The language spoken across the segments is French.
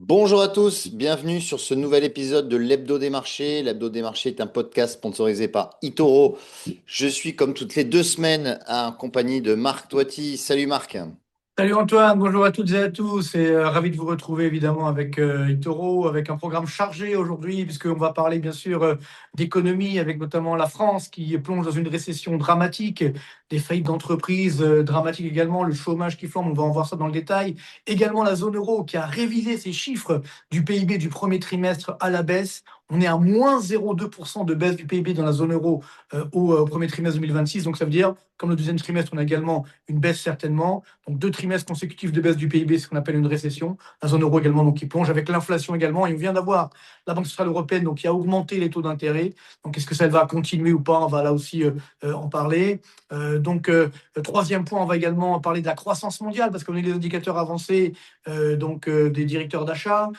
Bonjour à tous, bienvenue sur ce nouvel épisode de l'Hebdo des marchés. L'Hebdo des marchés est un podcast sponsorisé par eToro. Je suis comme toutes les 2 semaines en compagnie de Marc Toiti. Salut Marc. Salut Antoine, bonjour à toutes et à tous et ravi de vous retrouver évidemment avec eToro, avec un programme chargé aujourd'hui puisqu'on va parler bien sûr d'économie avec notamment la France qui plonge dans une récession dramatique, des faillites d'entreprises dramatiques également, le chômage qui flambe, on va en voir ça dans le détail, également la zone euro qui a révisé ses chiffres du PIB du premier trimestre à la baisse. On est à moins 0,2% de baisse du PIB dans la zone euro au premier trimestre 2026, donc ça veut dire comme le deuxième trimestre on a également une baisse certainement. Donc 2 trimestres consécutifs de baisse du PIB, ce qu'on appelle une récession. La zone euro également, donc qui plonge avec l'inflation également. Et on vient d'avoir la Banque centrale européenne, donc qui a augmenté les taux d'intérêt. Donc est-ce que ça va continuer ou pas? On va là aussi en parler. Troisième point, on va également parler de la croissance mondiale parce qu'on a les indicateurs avancés des directeurs d'achat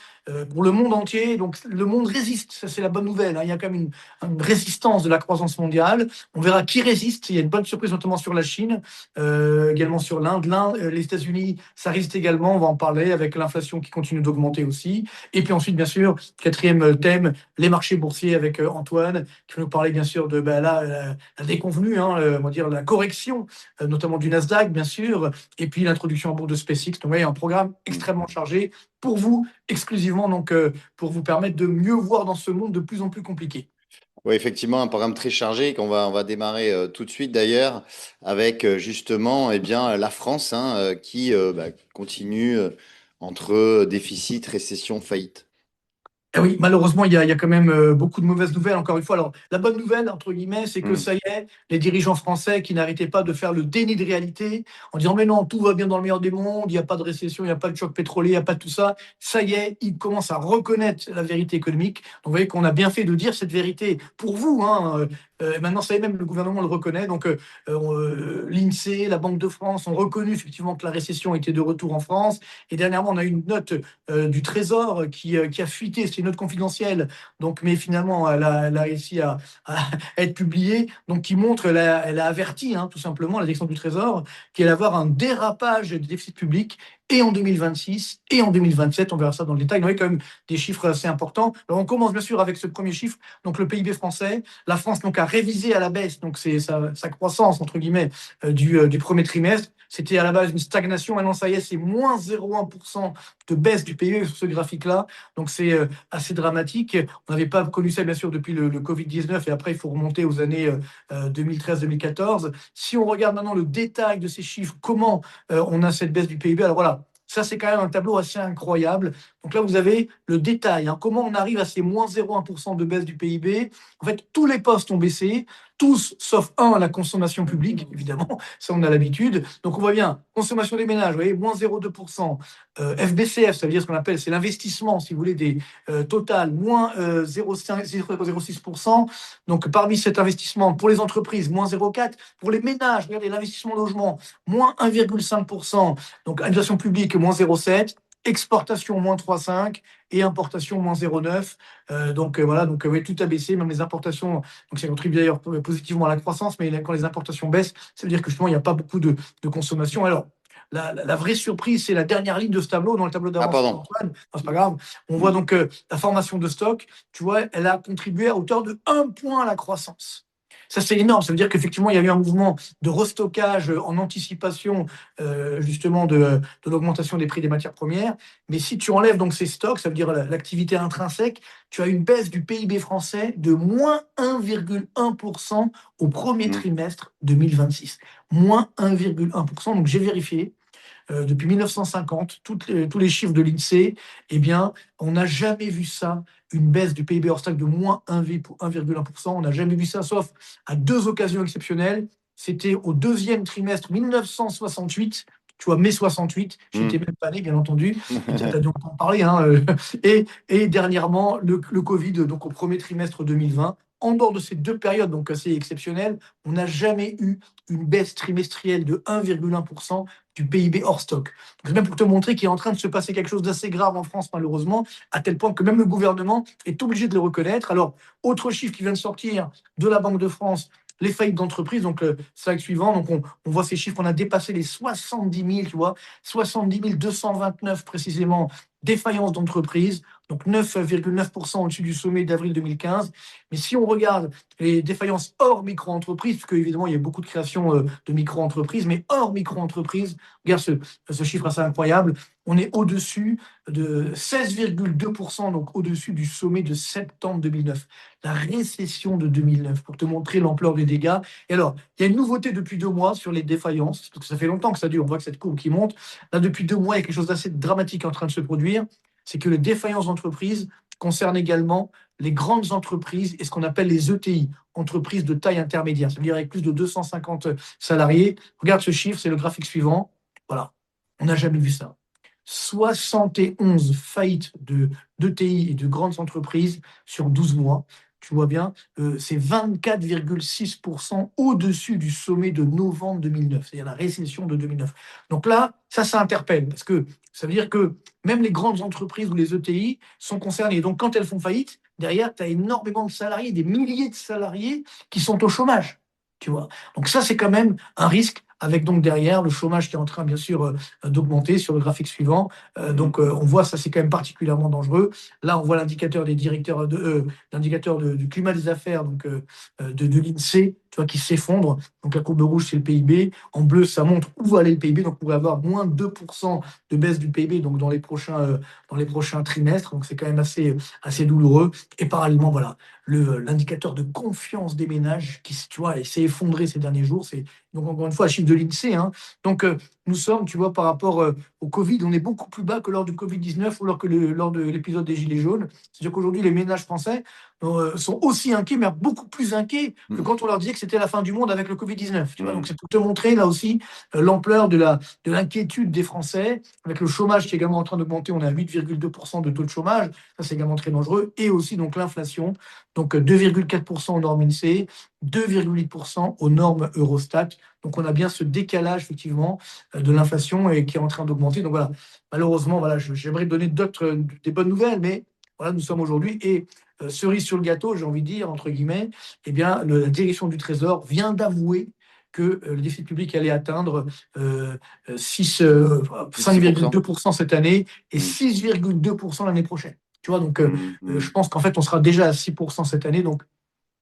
pour le monde entier. Donc le monde résiste, ça c'est la bonne nouvelle, hein. Il y a quand même une résistance de la croissance mondiale. On verra qui résiste. Il y a une bonne surprise notamment sur la Chine, également sur l'Inde. Les États-Unis, ça résiste également, on va en parler, avec l'inflation qui continue d'augmenter aussi. Et puis ensuite, bien sûr, quatrième thème, les marchés boursiers avec Antoine, qui va nous parler bien sûr de la déconvenue, hein, on va dire la correction, notamment du Nasdaq, bien sûr, et puis l'introduction en bourse de SpaceX. Donc, voyez, un programme extrêmement chargé pour vous, exclusivement, donc pour vous permettre de mieux voir dans ce monde de plus en plus compliqué. Oui, effectivement, un programme très chargé qu'on va démarrer tout de suite d'ailleurs avec justement la France hein, qui continue entre déficit, récession, faillite. Eh oui, malheureusement, il y a quand même beaucoup de mauvaises nouvelles, encore une fois. Alors, la bonne nouvelle, entre guillemets, c'est que Mm. ça y est, les dirigeants français qui n'arrêtaient pas de faire le déni de réalité en disant, mais non, tout va bien dans le meilleur des mondes, il n'y a pas de récession, il n'y a pas de choc pétrolier, il n'y a pas de tout ça. Ça y est, ils commencent à reconnaître la vérité économique. Donc, vous voyez qu'on a bien fait de dire cette vérité pour vous, hein. Maintenant, ça y est, même le gouvernement le reconnaît. Donc, l'INSEE, la Banque de France ont reconnu effectivement que la récession était de retour en France. Et dernièrement, on a eu une note du Trésor qui a fuité, c'est une note confidentielle, donc, mais finalement, elle a réussi à être publiée, donc qui montre, elle a averti, hein, tout simplement, la direction du Trésor, qu'elle allait avoir un dérapage du déficit public et en 2026 et en 2027, on verra ça dans le détail. On a quand même des chiffres assez importants. Alors, on commence bien sûr avec ce premier chiffre, donc le PIB français. La France donc a révisé à la baisse, donc c'est sa croissance entre guillemets du premier trimestre. C'était à la base une stagnation. Maintenant, ça y est, c'est moins 0,1% de baisse du PIB sur ce graphique-là. Donc, c'est assez dramatique. On n'avait pas connu ça, bien sûr, depuis le Covid-19. Et après, il faut remonter aux années 2013-2014. Si on regarde maintenant le détail de ces chiffres, comment on a cette baisse du PIB, alors voilà. Ça, c'est quand même un tableau assez incroyable. Donc là, vous avez le détail, hein, comment on arrive à ces moins 0,1% de baisse du PIB. En fait, tous les postes ont baissé, tous sauf la consommation publique, évidemment, ça on a l'habitude. Donc on voit bien, consommation des ménages, vous voyez, moins 0,2%. FBCF, ça veut dire ce qu'on appelle, c'est l'investissement, si vous voulez, des total, moins 0,6%. Donc parmi cet investissement, pour les entreprises, moins 0,4%. Pour les ménages, regardez, l'investissement logement, moins 1,5%. Donc administration publique, moins 0,7%. Exportation moins 3,5 et importation moins 0,9. Voilà, donc oui, tout a baissé, même les importations. Donc ça contribue d'ailleurs positivement à la croissance, mais quand les importations baissent, ça veut dire que justement il n'y a pas beaucoup de consommation. Alors, la vraie surprise, c'est la dernière ligne de ce tableau, dans le tableau Ah, d'avance pardon. d'Antoine. Non, c'est pas grave. On voit Mm. donc la formation de stock, tu vois, elle a contribué à hauteur de 1 point à la croissance. Ça, c'est énorme. Ça veut dire qu'effectivement, il y a eu un mouvement de restockage en anticipation justement de l'augmentation des prix des matières premières. Mais si tu enlèves donc ces stocks, ça veut dire l'activité intrinsèque, tu as une baisse du PIB français de moins 1,1% au premier Mm. trimestre 2026. Moins 1,1%. Donc j'ai vérifié. Depuis 1950, tous les chiffres de l'INSEE, eh bien, on n'a jamais vu ça, une baisse du PIB hors stock de moins 1,1%. On n'a jamais vu ça, sauf à deux occasions exceptionnelles. C'était au deuxième trimestre 1968, tu vois, mai 68, j'étais Mm. même pas né, bien entendu, mais tu as dû en parler, hein, et dernièrement, le Covid, donc au premier trimestre 2020. En dehors de ces deux périodes, donc assez exceptionnelles, on n'a jamais eu une baisse trimestrielle de 1,1% du PIB hors stock. Donc, c'est même pour te montrer qu'il est en train de se passer quelque chose d'assez grave en France, malheureusement, à tel point que même le gouvernement est obligé de le reconnaître. Alors, autre chiffre qui vient de sortir de la Banque de France les faillites d'entreprise. Donc, slide suivant, donc on voit ces chiffres, on a dépassé les 70 000, tu vois, 70 229 précisément défaillances d'entreprise, donc 9,9% au-dessus du sommet d'avril 2015. Mais si on regarde les défaillances hors micro-entreprise, parce qu'évidemment, il y a beaucoup de création de micro-entreprises, mais hors micro-entreprise, regarde ce chiffre assez incroyable, on est au-dessus de 16,2%, donc au-dessus du sommet de septembre 2009, la récession de 2009, pour te montrer l'ampleur des dégâts. Et alors, il y a une nouveauté depuis 2 mois sur les défaillances, parce que ça fait longtemps que ça dure, on voit que cette courbe qui monte. Là, depuis 2 mois, il y a quelque chose d'assez dramatique en train de se produire, c'est que les défaillances d'entreprises concernent également les grandes entreprises et ce qu'on appelle les ETI, entreprises de taille intermédiaire, c'est-à-dire avec plus de 250 salariés. Regarde ce chiffre, c'est le graphique suivant. Voilà, on n'a jamais vu ça. 71 faillites d'ETI et de grandes entreprises sur 12 mois. Tu vois bien, c'est 24,6% au-dessus du sommet de novembre 2009, c'est-à-dire la récession de 2009. Donc là, ça interpelle, parce que ça veut dire que même les grandes entreprises ou les ETI sont concernées. Donc quand elles font faillite, derrière, tu as énormément de salariés, des milliers de salariés qui sont au chômage. Tu vois. Donc ça, c'est quand même un risque, avec donc derrière le chômage qui est en train, bien sûr, d'augmenter sur le graphique suivant. On voit ça, c'est quand même particulièrement dangereux. Là, on voit l'indicateur des directeurs l'indicateur du climat des affaires, donc de l'INSEE, tu vois, qui s'effondre. Donc la courbe rouge, c'est le PIB. En bleu, ça montre où va aller le PIB. Donc on pourrait avoir moins de 2% de baisse du PIB donc dans les prochains trimestres. Donc c'est quand même assez douloureux. Et parallèlement, voilà, l'indicateur de confiance des ménages qui, tu vois, s'est effondré ces derniers jours. C'est donc encore une fois un chiffre de l'INSEE. Hein. Donc nous sommes, tu vois, par rapport au Covid, on est beaucoup plus bas que lors du Covid-19 ou lors de l'épisode des Gilets jaunes. C'est-à-dire qu'aujourd'hui, les ménages français sont aussi inquiets, mais beaucoup plus inquiets que quand on leur disait que c'était la fin du monde avec le Covid-19. Tu vois, donc c'est pour te montrer là aussi l'ampleur de l'inquiétude des Français, avec le chômage qui est également en train d'augmenter. On est à 8,2% de taux de chômage, ça c'est également très dangereux, et aussi donc l'inflation, donc 2,4% aux normes INSEE, 2,8% aux normes Eurostat. Donc on a bien ce décalage effectivement de l'inflation et qui est en train d'augmenter. Donc voilà, malheureusement, voilà, j'aimerais donner des bonnes nouvelles, mais voilà, nous sommes aujourd'hui et cerise sur le gâteau, j'ai envie de dire, entre guillemets, eh bien, la direction du Trésor vient d'avouer que le déficit public allait atteindre 5,2% cette année et 6,2% l'année prochaine. Tu vois, donc je pense qu'en fait, on sera déjà à 6% cette année. Donc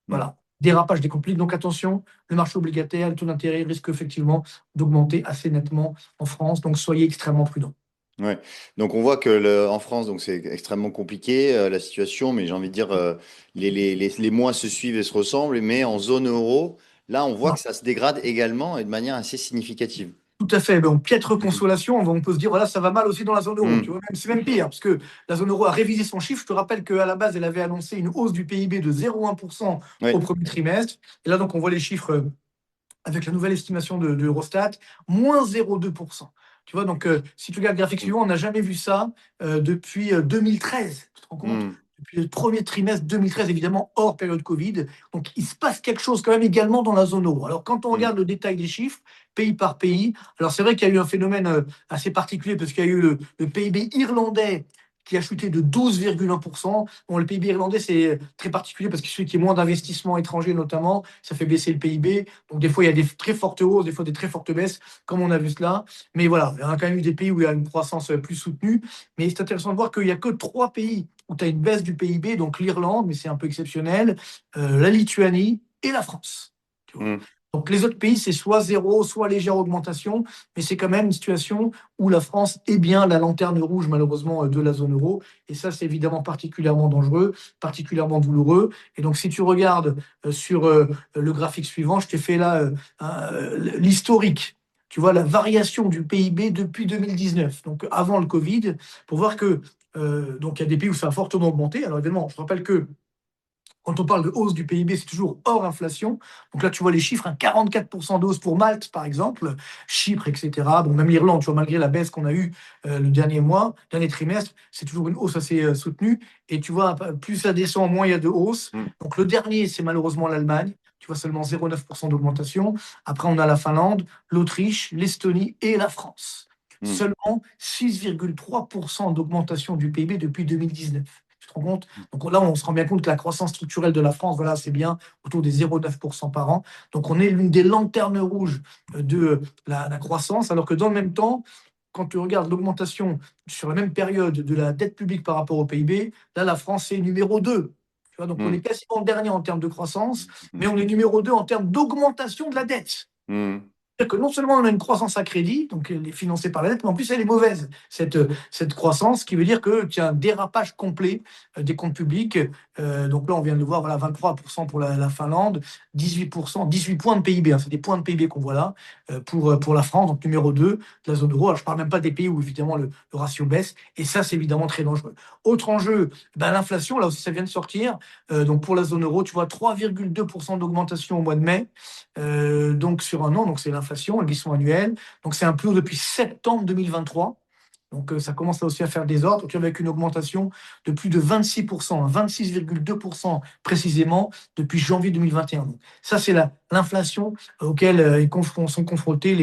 voilà, dérapage des comptes. Donc attention, le marché obligataire, le taux d'intérêt risque effectivement d'augmenter assez nettement en France. Donc soyez extrêmement prudents. Ouais. Donc on voit que en France, donc c'est extrêmement compliqué la situation, mais j'ai envie de dire les mois se suivent et se ressemblent, mais en zone euro, là on voit que ça se dégrade également et de manière assez significative. Tout à fait. Donc, piètre Mhm. consolation, on peut se dire, voilà, ça va mal aussi dans la zone euro. Tu Mhm. vois, c'est même pire, parce que la zone euro a révisé son chiffre. Je te rappelle qu'à la base, elle avait annoncé une hausse du PIB de 0,1% au Oui. premier trimestre. Et là, donc, on voit les chiffres avec la nouvelle estimation de Eurostat, moins 0,2%. Tu vois, donc, si tu regardes le graphique suivant, on n'a jamais vu ça depuis 2013. Tu te rends compte? Mhm. Depuis le premier trimestre 2013, évidemment, hors période Covid. Donc, il se passe quelque chose quand même également dans la zone euro. Alors, quand on Mhm. regarde le détail des chiffres, pays par pays, alors c'est vrai qu'il y a eu un phénomène assez particulier parce qu'il y a eu le PIB irlandais qui a chuté de 12,1%. Bon, le PIB irlandais, c'est très particulier parce qu'il y a moins d'investissements étrangers notamment. Ça fait baisser le PIB. Donc, des fois, il y a des très fortes hausses, des fois des très fortes baisses, comme on a vu cela. Mais voilà, il y a quand même eu des pays où il y a une croissance plus soutenue. Mais c'est intéressant de voir qu'il n'y a que 3 pays où tu as une baisse du PIB, donc l'Irlande, mais c'est un peu exceptionnel, la Lituanie et la France. Tu vois. Mhm. Donc les autres pays, c'est soit zéro, soit légère augmentation, mais c'est quand même une situation où la France est bien la lanterne rouge, malheureusement, de la zone euro. Et ça, c'est évidemment particulièrement dangereux, particulièrement douloureux. Et donc, si tu regardes sur le graphique suivant, je t'ai fait là l'historique. Tu vois la variation du PIB depuis 2019, donc avant le Covid, pour voir que donc il y a des pays où ça a fortement augmenté. Alors évidemment, je te rappelle que quand on parle de hausse du PIB, c'est toujours hors inflation. Donc là, tu vois les chiffres, 44% de hausse pour Malte, par exemple, Chypre, etc. Bon, même l'Irlande, tu vois, malgré la baisse qu'on a eue le dernier trimestre, c'est toujours une hausse assez soutenue. Et tu vois, plus ça descend, moins il y a de hausse. Mhm. Donc le dernier, c'est malheureusement l'Allemagne. Tu vois, seulement 0,9% d'augmentation. Après, on a la Finlande, l'Autriche, l'Estonie et la France. Mhm. Seulement 6,3% d'augmentation du PIB depuis 2019. Tu te rends compte? Donc là, on se rend bien compte que la croissance structurelle de la France, voilà, c'est bien autour des 0,9% par an. Donc on est l'une des lanternes rouges de la croissance, alors que dans le même temps, quand tu regardes l'augmentation sur la même période de la dette publique par rapport au PIB, là, la France est numéro 2. Tu vois, donc on est Mm. quasiment dernier en termes de croissance, mais Mm. on est numéro 2 en termes d'augmentation de la dette. Mm. C'est-à-dire que non seulement on a une croissance à crédit, donc elle est financée par la dette, mais en plus elle est mauvaise, cette croissance, qui veut dire que tu as un dérapage complet des comptes publics. Donc là, on vient de le voir, voilà, 23% pour la Finlande, 18%, 18 points de PIB, hein, c'est des points de PIB qu'on voit là, pour la France, donc numéro 2 de la zone euro. Alors je ne parle même pas des pays où évidemment le ratio baisse, et ça c'est évidemment très dangereux. Autre enjeu, ben, l'inflation, là aussi ça vient de sortir, donc pour la zone euro, tu vois 3,2% d'augmentation au mois de mai, donc sur un an, donc c'est l'inflation, le glissement annuel. Donc c'est un plus haut depuis septembre 2023. Donc ça commence là aussi à faire des ordres, avec une augmentation de plus de 26%, 26,2% précisément depuis janvier 2021. Donc, ça, c'est l'inflation auquel sont confrontés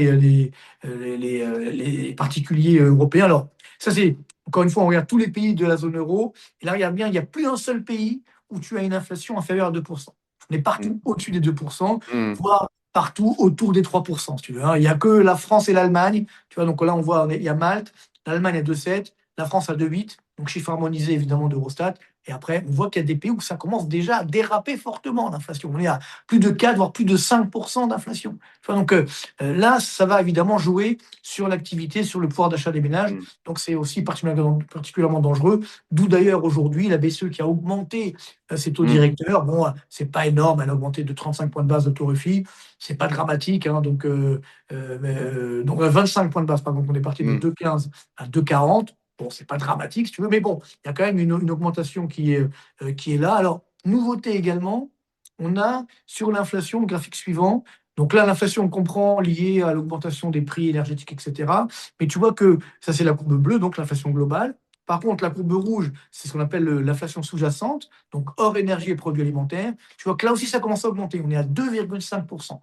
les particuliers européens. Alors, ça, c'est, encore une fois, on regarde tous les pays de la zone euro, et là, regarde bien, il n'y a plus un seul pays où tu as une inflation inférieure à 2%. On est partout au-dessus des 2%, Mm. voire partout autour des 3%, si tu veux, hein. Il n'y a que la France et l'Allemagne. Tu vois, donc là, on voit, il y a Malte, l'Allemagne à 2,7, la France à 2,8, donc chiffre harmonisé évidemment d'Eurostat. Et après, on voit qu'il y a des pays où ça commence déjà à déraper fortement, l'inflation. On est à plus de 4, voire plus de 5% d'inflation. Tu vois, donc là, ça va évidemment jouer sur l'activité, sur le pouvoir d'achat des ménages. Mm. Donc c'est aussi particulièrement dangereux. D'où d'ailleurs aujourd'hui la BCE qui a augmenté ses taux Mm. directeurs. Bon, c'est pas énorme, elle a augmenté de 35 points de base de taux RFI. C'est pas dramatique, hein, donc 25 points de base, par contre, on est parti de Mm. 2,15 à 2,40. Bon, c'est pas dramatique, si tu veux, mais bon, il y a quand même une augmentation qui est là. Alors, nouveauté également, on a sur l'inflation, le graphique suivant. Donc là, l'inflation, on comprend liée à l'augmentation des prix énergétiques, etc. Mais tu vois que ça, c'est la courbe bleue, donc l'inflation globale. Par contre, la courbe rouge, c'est ce qu'on appelle l'inflation sous-jacente, donc hors énergie et produits alimentaires. Tu vois que là aussi, ça commence à augmenter. On est à 2,5%.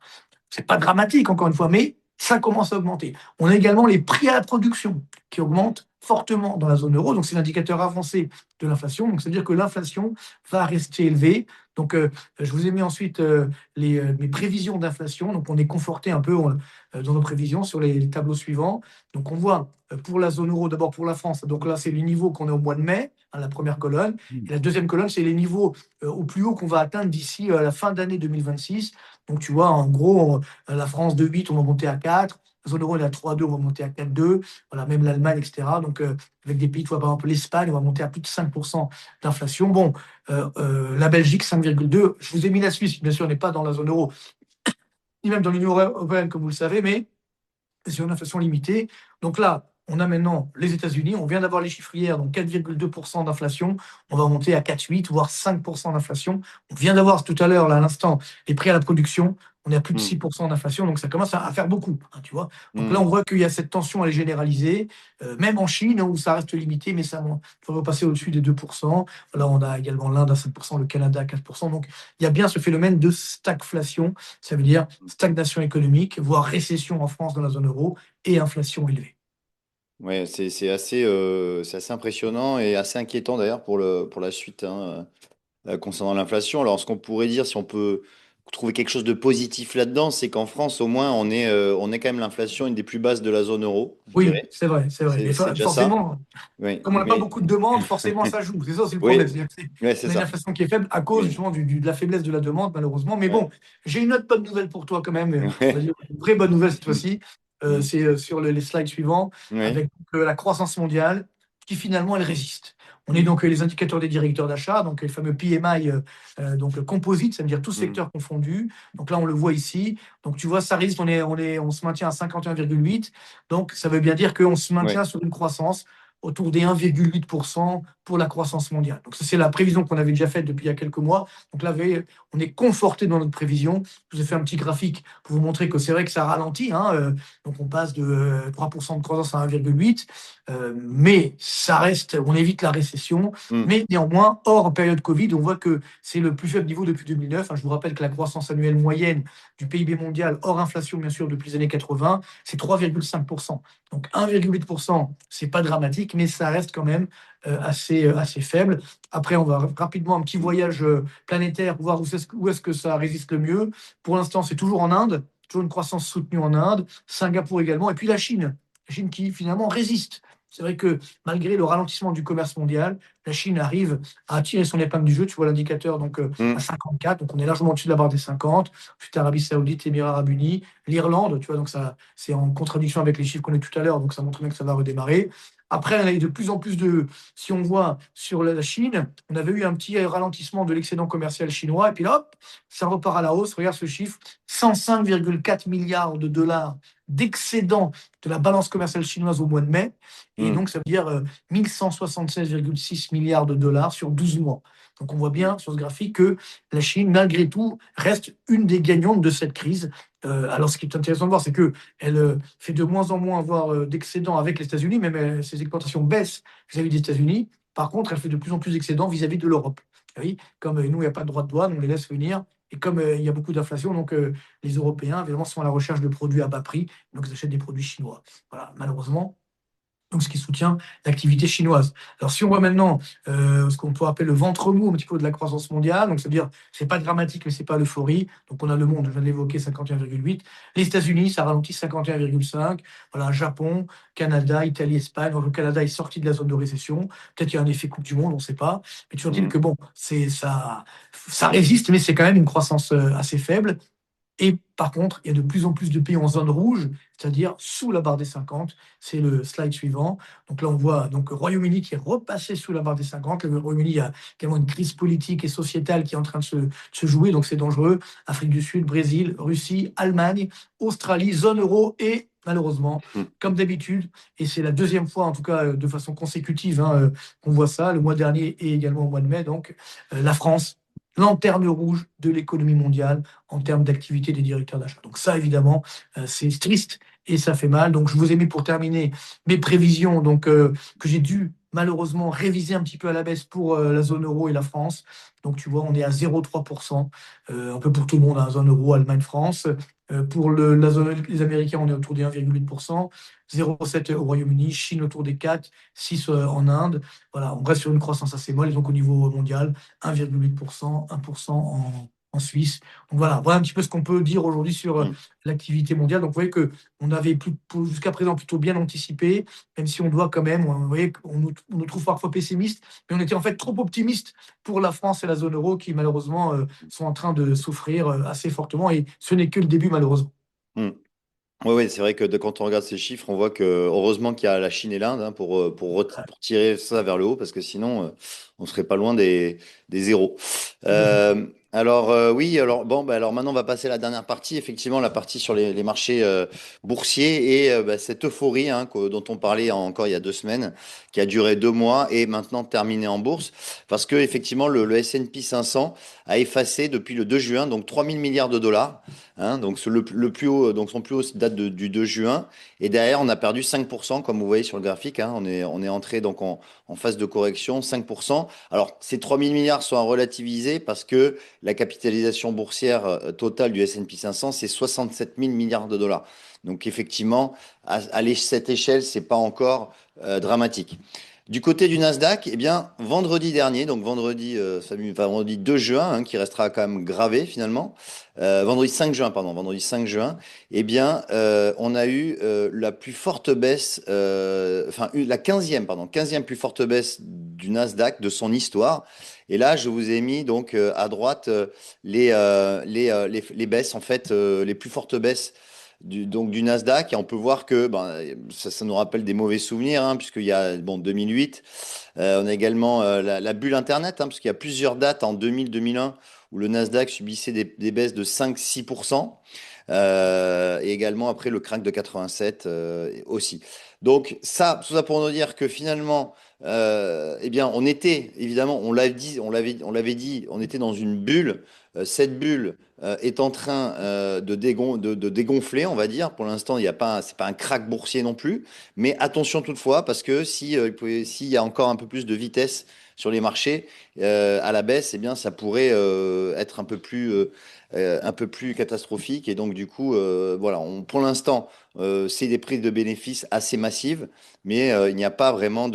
C'est pas dramatique, encore une fois, mais ça commence à augmenter. On a également les prix à la production qui augmentent fortement dans la zone euro. Donc, c'est l'indicateur avancé de l'inflation. Donc, c'est-à-dire que l'inflation va rester élevée. Donc, je vous ai mis ensuite mes prévisions d'inflation. Donc, on est conforté un peu dans nos prévisions sur les tableaux suivants. Donc, on voit pour la zone euro, d'abord pour la France. Donc là, c'est les niveaux qu'on est au mois de mai, hein, la première colonne. Et la deuxième colonne, c'est les niveaux au plus haut qu'on va atteindre d'ici la fin d'année 2026. Donc, tu vois, en gros, la France de 8, on va monter à 4. La zone euro, elle est à 3,2, on va monter à 4,2. Voilà, même l'Allemagne, etc. Donc, avec des pays, tu vois, par exemple, l'Espagne, on va monter à plus de 5% d'inflation. Bon, la Belgique, 5,2. Je vous ai mis la Suisse, bien sûr, on n'est pas dans la zone euro, ni même dans l'Union européenne, comme vous le savez, mais sur une inflation limitée. Donc là, on a maintenant les États-Unis. On vient d'avoir les chiffres hier, donc 4,2% d'inflation. On va monter à 4,8, voire 5% d'inflation. On vient d'avoir tout à l'heure, là, à l'instant, les prix à la production. On est à plus de Mm. 6% d'inflation, donc ça commence à faire beaucoup, hein, tu vois. Donc là, Mm. on voit qu'il y a cette tension, elle est généralisée, même en Chine, où ça reste limité, mais ça va passer au-dessus des 2%. Là, on a également l'Inde à 5%, le Canada à 4%. Donc, il y a bien ce phénomène de stagflation, ça veut dire stagnation économique, voire récession en France dans la zone euro, et inflation élevée. Ouais, c'est assez impressionnant et assez inquiétant d'ailleurs pour la suite, hein, concernant l'inflation. Alors, ce qu'on pourrait dire, si on peut trouver quelque chose de positif là-dedans, c'est qu'en France, au moins, on est quand même l'inflation une des plus basses de la zone euro, je Oui, dirais. c'est vrai, c'est vrai. Mais C'est déjà ça. forcément, Oui, comme on n'a pas mais beaucoup de demandes, forcément, ça joue. C'est ça aussi le problème. oui, C'est-à-dire ouais, c'est on a une ça. inflation qui est faible à cause Oui. justement de la faiblesse de la demande, malheureusement. Mais Ouais. bon, j'ai une autre bonne nouvelle pour toi quand même. On va Ouais. dire une vraie bonne nouvelle cette Mm. fois-ci. Mm. C'est sur les slides suivants, Ouais. avec la croissance mondiale qui finalement, elle résiste. On est Mm. donc les indicateurs des directeurs d'achat, donc les fameux PMI, donc composite, ça veut dire tous Mm. secteurs confondus. Donc là, on le voit ici. Donc tu vois, ça résiste, on se maintient à 51,8. Donc ça veut bien dire qu'on se Ouais. maintient sur une croissance autour des 1,8% pour la croissance mondiale. Donc ça, c'est la prévision qu'on avait déjà faite depuis il y a quelques mois. Donc là, vous voyez, on est conforté dans notre prévision. Je vous ai fait un petit graphique pour vous montrer que c'est vrai que ça ralentit, hein, donc on passe de 3% de croissance à 1,8, mais ça reste, on évite la récession. Mm. Mais néanmoins, hors période Covid, on voit que c'est le plus faible niveau depuis 2009. Hein, je vous rappelle que la croissance annuelle moyenne du PIB mondial, hors inflation bien sûr, depuis les années 80, c'est 3,5%. Donc 1,8%, c'est pas dramatique, mais ça reste quand même assez faible. Après, on va rapidement un petit voyage planétaire, voir où est-ce que ça résiste le mieux. Pour l'instant, c'est toujours en Inde, toujours une croissance soutenue en Inde, Singapour également, et puis la Chine qui finalement résiste. C'est vrai que malgré le ralentissement du commerce mondial, la Chine arrive à tirer son épingle du jeu. Tu vois l'indicateur donc à Mm. 54, donc on est largement au-dessus de la barre des 50. Ensuite, Arabie Saoudite, Émirats Arabes Unis, l'Irlande, tu vois, donc ça, c'est en contradiction avec les chiffres qu'on a tout à l'heure, donc ça montre bien que ça va redémarrer. Après, on a eu de plus en plus de, si on voit sur la Chine, on avait eu un petit ralentissement de l'excédent commercial chinois, et puis là, hop, ça repart à la hausse. Regarde ce chiffre, 105,4 milliards de dollars d'excédent de la balance commerciale chinoise au mois de mai. Et Mm. donc, ça veut dire 1176,6 milliards de dollars sur 12 mois. Donc, on voit bien sur ce graphique que la Chine, malgré tout, reste une des gagnantes de cette crise. Alors, ce qui est intéressant de voir, c'est qu'elle fait de moins en moins avoir d'excédents avec les États-Unis, même ses exportations baissent vis-à-vis des États-Unis. Par contre, elle fait de plus en plus d'excédents vis-à-vis de l'Europe. Oui, comme nous, il n'y a pas de droit de douane, on les laisse venir. Et comme il y a beaucoup d'inflation, donc les Européens, évidemment, sont à la recherche de produits à bas prix, donc ils achètent des produits chinois. Voilà, malheureusement, donc ce qui soutient l'activité chinoise. Alors si on voit maintenant ce qu'on peut appeler le ventre mou un petit peu de la croissance mondiale, donc c'est-à-dire c'est pas dramatique mais c'est pas l'euphorie. Donc on a le monde, je viens de l'évoquer, 51,8. Les États-Unis, ça ralentit 51,5. Voilà, Japon, Canada, Italie, Espagne. Donc, le Canada est sorti de la zone de récession. Peut-être qu'il y a un effet Coupe du Monde, on ne sait pas. Mais toujours est-il Mm. que bon, ça résiste, mais c'est quand même une croissance assez faible. Et par contre, il y a de plus en plus de pays en zone rouge, c'est-à-dire sous la barre des 50. C'est le slide suivant. Donc là, on voit donc le Royaume-Uni qui est repassé sous la barre des 50. Le Royaume-Uni, il y a également une crise politique et sociétale qui est en train de se jouer, donc c'est dangereux. Afrique du Sud, Brésil, Russie, Allemagne, Australie, zone euro et malheureusement, Mm. comme d'habitude, et c'est la deuxième fois, en tout cas de façon consécutive, hein, qu'on voit ça, le mois dernier et également au mois de mai, donc la France, lanterne rouge de l'économie mondiale en termes d'activité des directeurs d'achat. Donc ça, évidemment, c'est triste et ça fait mal. Donc je vous ai mis pour terminer mes prévisions donc, que j'ai dû malheureusement réviser un petit peu à la baisse pour la zone euro et la France. Donc tu vois, on est à 0,3%, un peu pour tout le monde, hein, zone euro, Allemagne, France. Pour les Américains, on est autour des 1,8%, 0,7 au Royaume-Uni, Chine autour des 4, 6 en Inde. Voilà, on reste sur une croissance assez molle. Et donc au niveau mondial, 1,8%, 1% en Suisse. Donc voilà un petit peu ce qu'on peut dire aujourd'hui sur Mm. l'activité mondiale. Donc vous voyez qu'on avait jusqu'à présent plutôt bien anticipé, même si on doit quand même, vous voyez, on nous trouve parfois pessimistes, mais on était en fait trop optimiste pour la France et la zone euro qui malheureusement sont en train de souffrir assez fortement et ce n'est que le début malheureusement. Mm. Oui, oui, c'est vrai que quand on regarde ces chiffres, on voit que heureusement qu'il y a la Chine et l'Inde hein, pour tirer ça vers le haut, parce que sinon, on serait pas loin des zéros. Oui, alors bon, bah, alors maintenant on va passer à la dernière partie, effectivement la partie sur les marchés boursiers et bah, cette euphorie hein, dont on parlait encore il y a 2 semaines, qui a duré 2 mois et maintenant terminée en bourse, parce que effectivement le S&P 500 a effacé depuis le 2 juin donc 3000 milliards de dollars. Hein, donc le plus haut, donc son plus haut date du 2 juin. Et derrière, on a perdu 5%, comme vous voyez sur le graphique. Hein, on est entré donc en phase de correction, 5%. Alors, ces 3000 milliards sont à relativiser parce que la capitalisation boursière totale du S&P 500, c'est 67 000 milliards de dollars. Donc, effectivement, cette échelle, c'est pas encore dramatique. Du côté du Nasdaq, eh bien, vendredi dernier, donc vendredi 2 juin, hein, qui restera quand même gravé finalement, vendredi 5 juin, pardon, vendredi 5 juin, eh bien, on a eu la plus forte baisse, la 15e, pardon, 15e plus forte baisse du Nasdaq de son histoire. Et là, je vous ai mis donc à droite les baisses, en fait, les plus fortes baisses du Nasdaq. Et on peut voir que ben, ça nous rappelle des mauvais souvenirs, hein, puisqu'il y a bon, 2008. On a également la bulle Internet, hein, parce qu'il y a plusieurs dates en 2000-2001 où le Nasdaq subissait des baisses de 5-6%. Et également après le crack de 87 aussi. Donc ça, tout ça pour nous dire que finalement, eh bien, on était évidemment, on l'avait dit, on était dans une bulle. Cette bulle est en train de dégonfler, on va dire. Pour l'instant, il y a pas, c'est pas un crack boursier non plus. Mais attention toutefois, parce que s'il y a encore un peu plus de vitesse sur les marchés à la baisse, eh bien, ça pourrait être un peu plus catastrophique. Et donc, du coup, voilà, pour l'instant, c'est des prises de bénéfices assez massives, mais il n'y a pas vraiment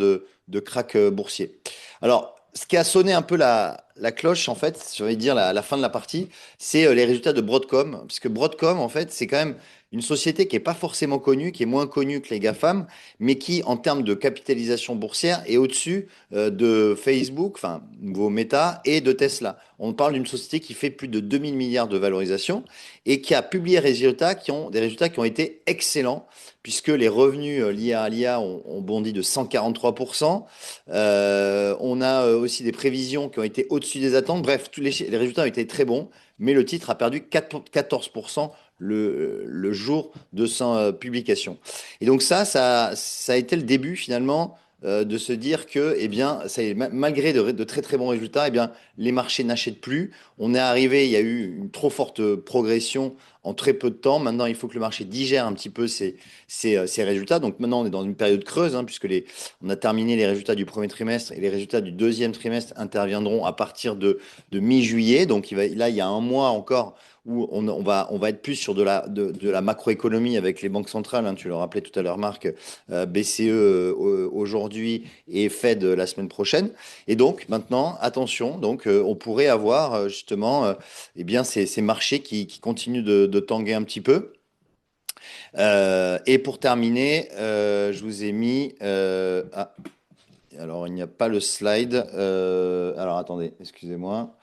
de krach boursier. Alors, ce qui a sonné un peu la cloche, en fait, je vais dire la fin de la partie, c'est les résultats de Broadcom. Parce que Broadcom, en fait, c'est quand même une société qui n'est pas forcément connue, qui est moins connue que les GAFAM, mais qui, en termes de capitalisation boursière, est au-dessus de Facebook, enfin, nouveau Meta, et de Tesla. On parle d'une société qui fait plus de 2000 milliards de valorisation et qui a publié des résultats qui ont été excellents, puisque les revenus liés à l'IA ont bondi de 143%. On a aussi des prévisions qui ont été au-dessus des attentes. Bref, les résultats ont été très bons, mais le titre a perdu 14% le jour de sa publication. Et donc ça a été le début finalement de se dire que, eh bien, malgré de très très bons résultats, eh bien, les marchés n'achètent plus. On est arrivé, il y a eu une trop forte progression en très peu de temps. Maintenant, il faut que le marché digère un petit peu ces résultats. Donc maintenant, on est dans une période creuse, hein, puisque on a terminé les résultats du premier trimestre et les résultats du deuxième trimestre interviendront à partir de mi-juillet. Donc là, il y a un mois encore où on va être plus sur de la macroéconomie avec les banques centrales, hein, tu le rappelais tout à l'heure, Marc, BCE aujourd'hui et Fed la semaine prochaine. Et donc maintenant, attention, donc on pourrait avoir justement eh bien, ces marchés qui continuent de tanguer un petit peu. Et pour terminer, je vous ai mis. Alors, il n'y a pas le slide. Alors, attendez, excusez-moi.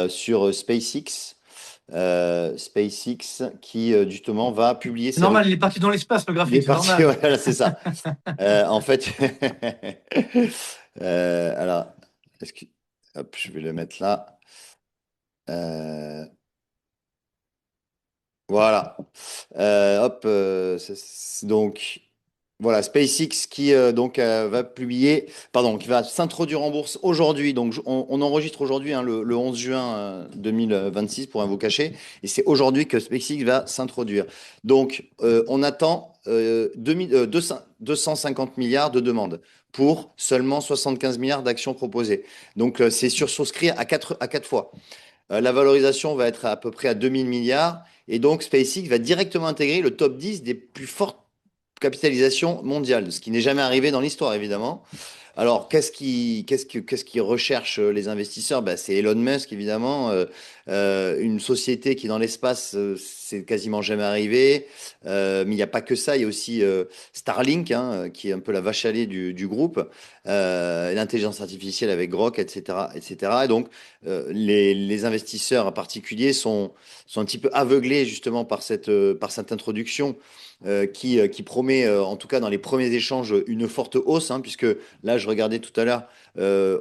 Sur SpaceX. SpaceX qui, justement, va publier C'est ses normal, résultats. il est parti dans l'espace, le Il est graphique, c'est parti, normal. voilà, c'est ça. En fait, alors, hop, je vais le mettre là. Euh, Voilà. Hop, donc voilà, SpaceX qui va publier, pardon, qui va s'introduire en bourse aujourd'hui. Donc on enregistre aujourd'hui, hein, le 11 juin 2026 pour un vous cacher, et c'est aujourd'hui que SpaceX va s'introduire. Donc on attend 250 milliards de demandes pour seulement 75 milliards d'actions proposées. Donc c'est sursouscrit à quatre fois. La valorisation va être à peu près à 2000 milliards. Et donc, SpaceX va directement intégrer le top 10 des plus fortes capitalisations mondiales, ce qui n'est jamais arrivé dans l'histoire, évidemment. Alors, qu'est-ce qui recherchent les investisseurs? Bah, c'est Elon Musk, évidemment. Une société qui est dans l'espace, c'est quasiment jamais arrivé. Mais il n'y a pas que ça. Il y a aussi Starlink, hein, qui est un peu la vache à lait du groupe. L'intelligence artificielle avec Grok, etc., etc. Et donc, les investisseurs en particulier sont un petit peu aveuglés justement par cette introduction qui promet, en tout cas dans les premiers échanges, une forte hausse, hein, puisque là, je regardais tout à l'heure,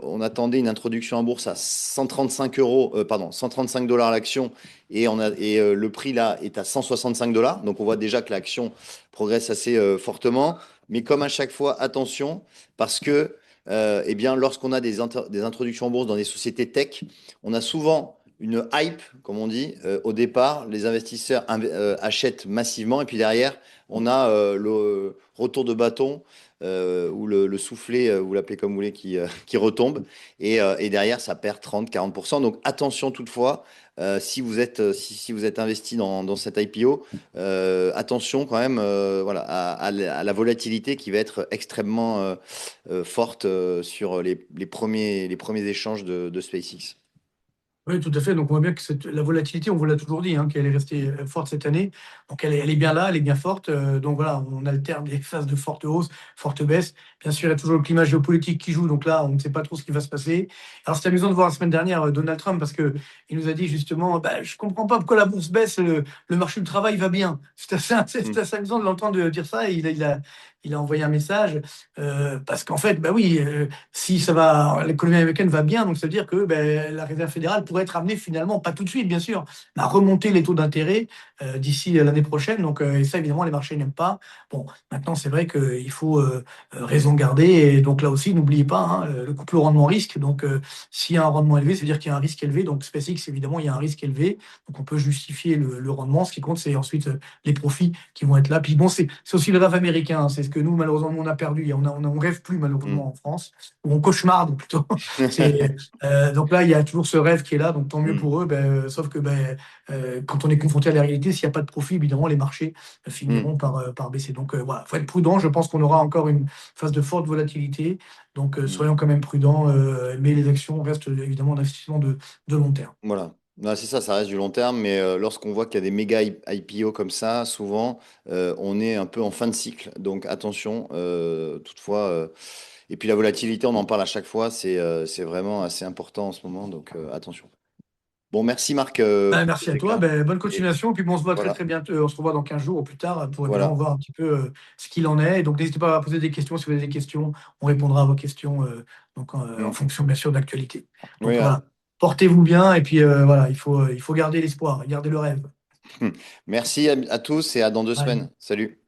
on attendait une introduction en bourse à 135 euros, pardon, 135 dollars l'action, et le prix là est à 165 dollars. Donc on voit déjà que l'action progresse assez fortement. Mais comme à chaque fois, attention, parce que eh bien, lorsqu'on a des introductions en bourse dans des sociétés tech, on a souvent une hype, comme on dit. Au départ, les investisseurs achètent massivement, et puis derrière, on a le retour de bâton ou le soufflet, vous l'appelez comme vous voulez, qui retombe. Et derrière, ça perd 30-40%. Donc attention toutefois, si vous êtes investi dans cette IPO, attention quand même voilà, à la volatilité qui va être extrêmement forte sur les premiers échanges de SpaceX. Oui, tout à fait. Donc, on voit bien que la volatilité, on vous l'a toujours dit, hein, qu'elle est restée forte cette année. Donc, elle est bien là, elle est bien forte. Donc, voilà, on alterne des phases de forte hausse, forte baisse. Bien sûr, il y a toujours le climat géopolitique qui joue. Donc là, on ne sait pas trop ce qui va se passer. Alors, c'était amusant de voir la semaine dernière Donald Trump parce qu'il nous a dit justement, bah, je ne comprends pas pourquoi la bourse baisse, le marché du travail va bien. C'est Mm. assez amusant de l'entendre dire ça. Et il a envoyé un message parce qu'en fait, bah oui, si ça va, l'économie américaine va bien, donc ça veut dire que ben, la Réserve fédérale pourrait être amenée finalement, pas tout de suite bien sûr, mais à remonter les taux d'intérêt d'ici l'année prochaine. Donc, et ça évidemment les marchés n'aiment pas. Bon, maintenant c'est vrai qu'il faut raison garder. Et donc là aussi, n'oubliez pas hein, le couple rendement-risque. Donc s'il y a un rendement élevé, ça veut dire qu'il y a un risque élevé. Donc SpaceX, évidemment, il y a un risque élevé. Donc on peut justifier le rendement. Ce qui compte, c'est ensuite les profits qui vont être là. Puis bon, c'est aussi le rêve américain. Hein. C'est ce que nous, malheureusement, on a perdu. On rêve plus malheureusement Mm. en France, ou on cauchemarde plutôt. Donc là, il y a toujours ce rêve qui est là, donc tant mieux Mm. pour eux. Sauf que quand on est confronté à la réalité, volatilité, s'il n'y a pas de profit, évidemment, les marchés Hmm. finiront par baisser. Donc voilà, il faut être prudent. Je pense qu'on aura encore une phase de forte volatilité. Donc Hmm. soyons quand même prudents, mais les actions restent évidemment un investissement de long terme. Voilà. Non, c'est ça, ça reste du long terme, mais lorsqu'on voit qu'il y a des méga IPO comme ça, souvent, on est un peu en fin de cycle. Donc attention, toutefois. Et puis la volatilité, on en parle à chaque fois, c'est vraiment assez important en ce moment, donc attention. Bon, merci Marc pour Merci cet à toi, éclair. bonne Et continuation. Puis bon, on se voit très voilà, très bientôt. On se revoit dans 15 jours ou plus tard pour évidemment voilà. voir un petit peu ce qu'il en est. Et donc n'hésitez pas à poser des questions. Si vous avez des questions, on répondra à vos questions donc, en Hmm. fonction bien sûr d'actualité. Donc Oui, voilà, portez-vous bien et puis voilà, il faut garder l'espoir, garder le rêve. merci à tous et à dans 2 semaines. Allez. Salut.